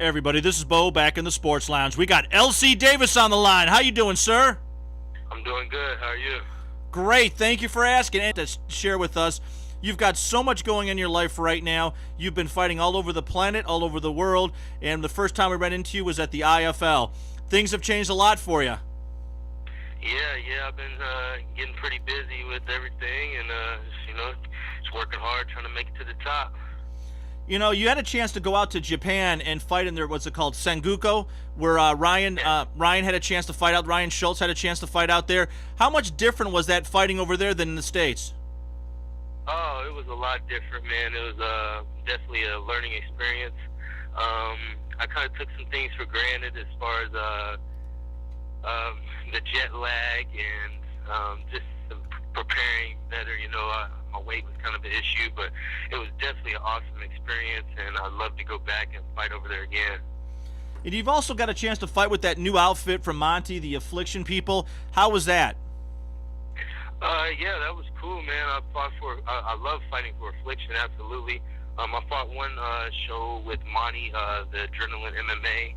Hey everybody, this is Bo back in the Sports Lounge. We got LC Davis on the line. How you doing, sir? I'm doing good. How are you? Great. Thank you for asking and to share with us. You've got so much going in your life right now. You've been fighting all over the planet, all over the world, and the first time we ran into you was at the IFL. Things have changed a lot for you. Yeah. I've been getting pretty busy with everything, and just working hard, trying to make it to the top. You know, you had a chance to go out to Japan and fight in there. What's it called, Sengoku, where Ryan had a chance to fight out. Ryan Schultz had a chance to fight out there. How much different was that fighting over there than in the States? Oh, it was a lot different, man. It was definitely a learning experience. I kind of took some things for granted as far as the jet lag and just preparing better. My weight was kind of an issue, but it was definitely an awesome experience, and I'd love to go back and fight over there again. And you've also got a chance to fight with that new outfit from Monty, the Affliction people. How was that? Yeah, that was cool, man. I love fighting for Affliction, absolutely. I fought one show with Monty, the Adrenaline MMA.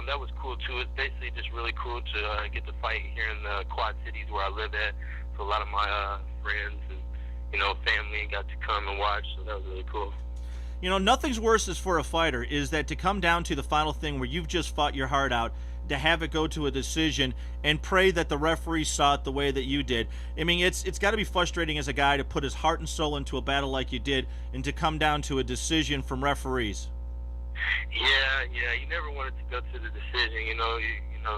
That was cool too. It's basically just really cool to get to fight here in the Quad Cities where I live at. So a lot of my friends and family got to come and watch. So that was really cool. You know, nothing's worse as for a fighter is that to come down to the final thing where you've just fought your heart out, to have it go to a decision and pray that the referee saw it the way that you did. I mean, it's got to be frustrating as a guy to put his heart and soul into a battle like you did and to come down to a decision from referees. Yeah. You never want it to go to the decision.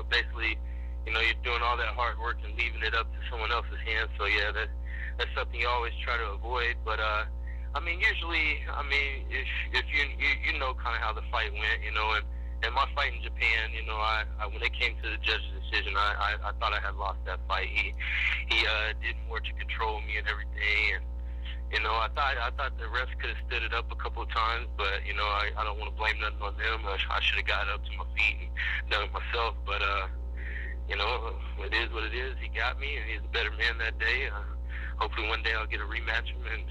Basically, you're doing all that hard work and leaving it up to someone else's hands. So yeah, that's something you always try to avoid. But usually, if you know kind of how the fight went, and my fight in Japan, I when it came to the judge's decision, I thought I had lost that fight. He did more to control me and everything, and I thought the refs could have stood it up a couple of times, but I don't want to blame nothing on them. I should have got up to my feet and done it myself, but it is what it is. He got me, and he's a better man that day. Hopefully one day I'll get a rematch him and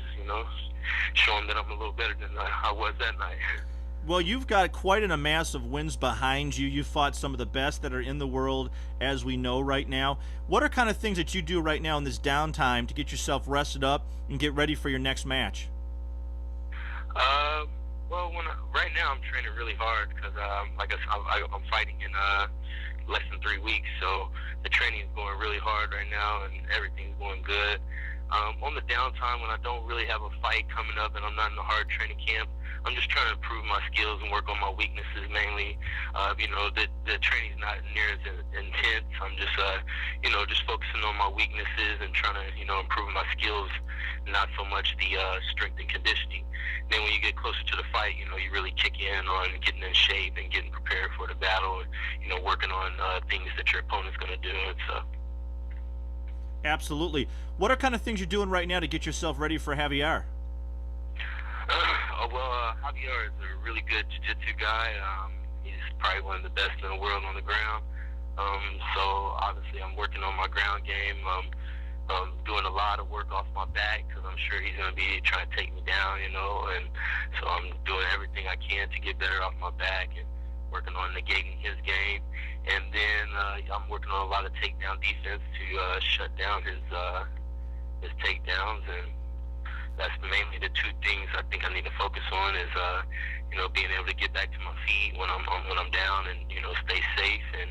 show him that I'm a little better than I was that night. Well, you've got quite an amass of wins behind you. You fought some of the best that are in the world as we know right now. What are kind of things that you do right now in this downtime to get yourself rested up and get ready for your next match? Well, right now I'm training really hard because, like I said, I'm fighting in less than 3 weeks, so the training is going really hard right now, and everything's going good. On the downtime when I don't really have a fight coming up and I'm not in a hard training camp, I'm just trying to improve my skills and work on my weaknesses mainly. The training's not near as intense. I'm just, just focusing on my weaknesses and trying to, improve my skills, not so much the strength and conditioning. Then when you get closer to the fight, you really kick in on getting in shape and getting prepared for the battle and, working on things that your opponent's going to do and stuff. Absolutely. What are kind of things you're doing right now to get yourself ready for Javier? Javier is a really good jiu-jitsu guy. He's probably one of the best in the world on the ground. So obviously I'm working on my ground game. Doing a lot of work off my back because I'm sure he's going to be trying to take me down, and so I'm doing everything I can to get better off my back and working on negating his game. And then I'm working on a lot of takedown defense to shut down his takedowns, and that's mainly the two things I think I need to focus on is being able to get back to my feet when I'm down and stay safe and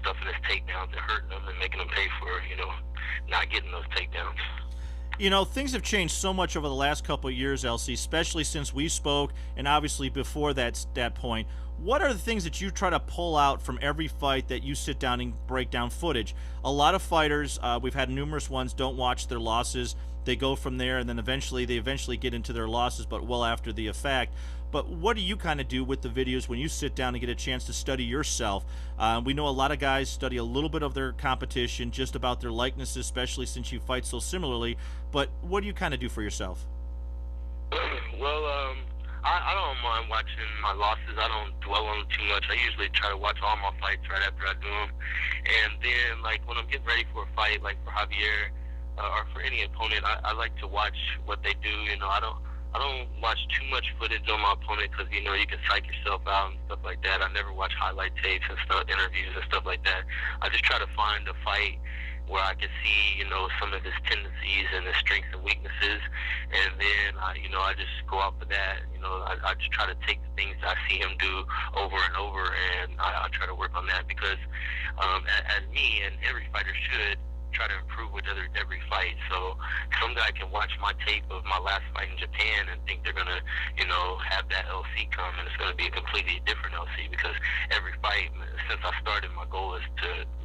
stuffing his takedowns and hurting them and making them pay for not getting those takedowns. You know, things have changed so much over the last couple of years, LC, especially since we spoke and obviously before that point. What are the things that you try to pull out from every fight that you sit down and break down footage? A lot of fighters, we've had numerous ones, don't watch their losses. They go from there, and then they eventually get into their losses, but well after the effect. But what do you kind of do with the videos when you sit down and get a chance to study yourself? We know a lot of guys study a little bit of their competition, just about their likenesses, especially since you fight so similarly. But what do you kind of do for yourself? Well, I don't mind watching my losses. I don't dwell on them too much. I usually try to watch all my fights right after I do them. And then, like, when I'm getting ready for a fight, like for Javier or for any opponent, I like to watch what they do. I I don't watch too much footage on my opponent because you know you can psych yourself out and stuff like that. I never watch highlight tapes and stuff, interviews and stuff like that. I just try to find a fight where I can see, you know, some of his tendencies and his strengths and weaknesses, and then I just go off of that. You know, I just try to take the things that I see him do over and over, and I try to work on that because, as me and every fighter should, try to improve with every fight. So some guy can watch my tape of my last fight in Japan and think they're gonna, have that LC come, and it's gonna be a completely different LC because every fight since I started, my goal is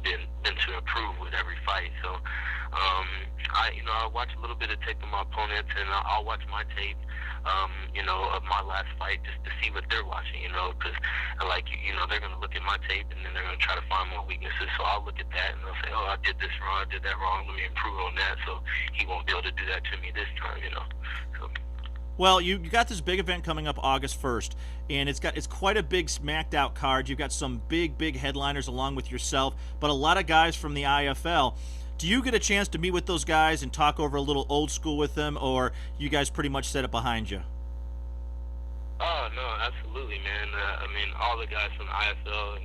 been to improve with every fight. So I watch a little bit of tape of my opponents, and I'll watch my tape, of my last fight just to see what they're watching, because they're going to look at my tape and then they're going to try to find more weaknesses. So I'll look at that and I'll say, oh, I did this wrong, I did that wrong, let me improve on that so he won't be able to do that to me this time, So. Well, you got this big event coming up August 1st, and it's quite a big smacked out card. You've got some big headliners along with yourself, but a lot of guys from the IFL. Do you get a chance to meet with those guys and talk over a little old school with them, or you guys pretty much set it behind you? Oh no, absolutely, man. All the guys from the IFL,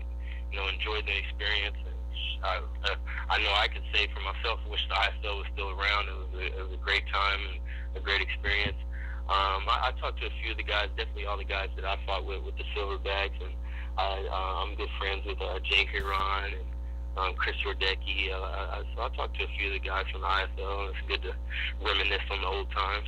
enjoyed the experience. And I know I could say for myself, wish the IFL was still around. It was a great time and a great experience. I talked to a few of the guys, definitely all the guys that I fought with the Silverbacks, and I'm good friends with Jay Hiron and Chris Jordecki. So I talked to a few of the guys from the IFL, and it's good to reminisce on the old times.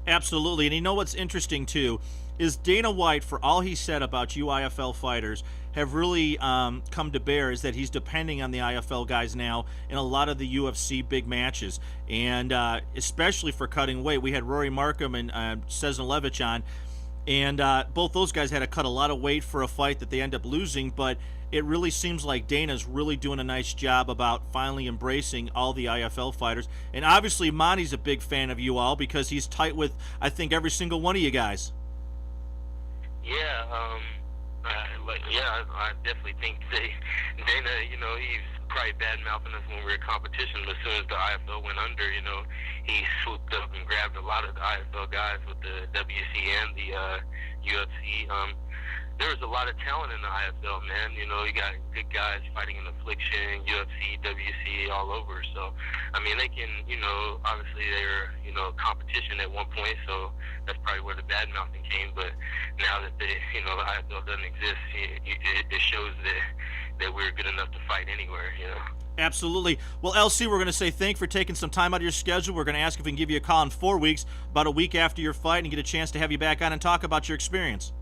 Absolutely, and you know what's interesting too is Dana White, for all he said about you IFL fighters, have really come to bear is that he's depending on the IFL guys now in a lot of the UFC big matches, and especially for cutting weight. We had Rory Markham and Cesnalevich on, and both those guys had to cut a lot of weight for a fight that they end up losing, but it really seems like Dana's really doing a nice job about finally embracing all the IFL fighters. And obviously Monty's a big fan of you all because he's tight with, I think, every single one of you guys. Yeah, I definitely think Dana, he's probably bad-mouthing us when we were in competition, but as soon as the IFL went under, he swooped up and grabbed a lot of the IFL guys with the WC and the UFC. There was a lot of talent in the IFL, man. You got good guys fighting in Affliction, UFC, WC, all over. So, they can, obviously they were, competition at one point, so that's probably where the bad mouthing came. But now that the IFL doesn't exist, it shows that we're good enough to fight anywhere, Absolutely. Well, LC, we're going to say thank you for taking some time out of your schedule. We're going to ask if we can give you a call in 4 weeks, about a week after your fight, and get a chance to have you back on and talk about your experience.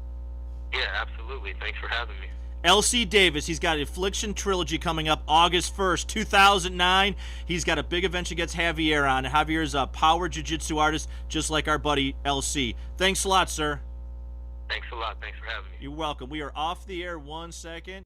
Yeah, absolutely. Thanks for having me. LC Davis, he's got Affliction Trilogy coming up August 1st, 2009. He's got a big event against Javier on. Javier's a power jiu-jitsu artist, just like our buddy LC. Thanks a lot, sir. Thanks a lot. Thanks for having me. You're welcome. We are off the air 1 second.